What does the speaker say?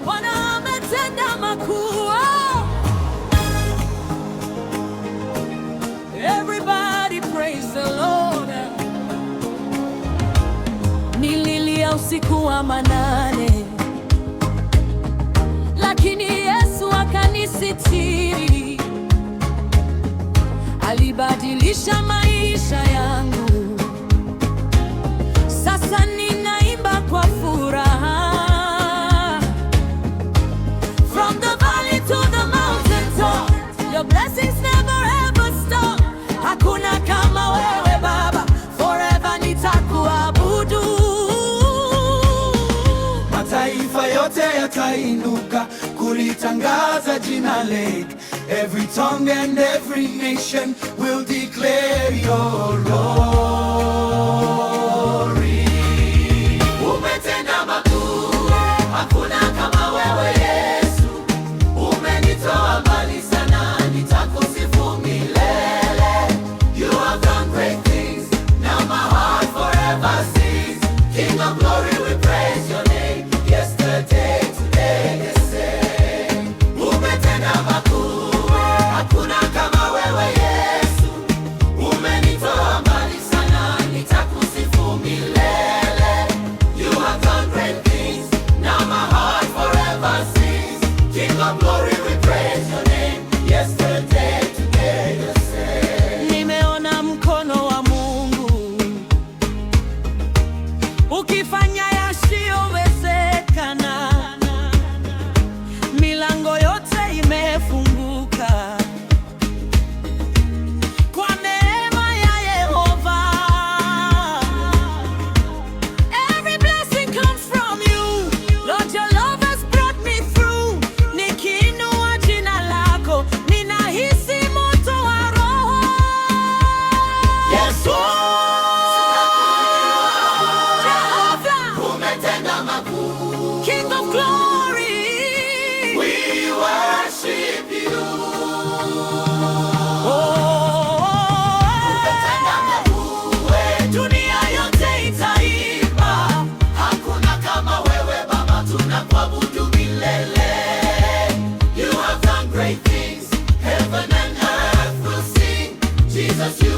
Bwana ametenda makuu. Everybody praise the Lord. Nililia usiku wa manane, lakini Yesu akanisitiri. Alibadilisha maisha yangu. Sasa ninaimba kwa furaha. From the valley to the mountain top, your blessings never ever stop. Hakuna kama wewe Baba, forever nitakuabudu. Mataifa yote yatainuka kulitangaza jina lake. Every tongue and every nation will declare your glory. Umetenda makuu, hakuna kama wewe Yesu. Umenitoa mbali sana, nitakusifu milele. You have done great things, now my heart forever sings. King of glory, we praise your name. Yesterday, today, the same. Umetenda makuu, hakuna kama wewe Yesu. Umenitoa mbali sana, nitakusifu milele. You have done great things, now my heart forever sings. King of glory, we praise your name. Yesterday, today, the same. Nimeona mkono wa Mungu ukifanya yasiyowezekana. Milango yote imefunguka kwa neema ya Yehova. Every blessing comes from you. Lord, your love has brought me through. Nikiinua jina lako, ninahisi moto wa Roho. Yesu, Jehova, umetenda makuu. King of glory, We worship you. Umetenda makuu, dunia yote itaimba. hakuna kama wewe Baba, tunakuabudu milele. You have done great things, heaven and earth will sing. Jesus, you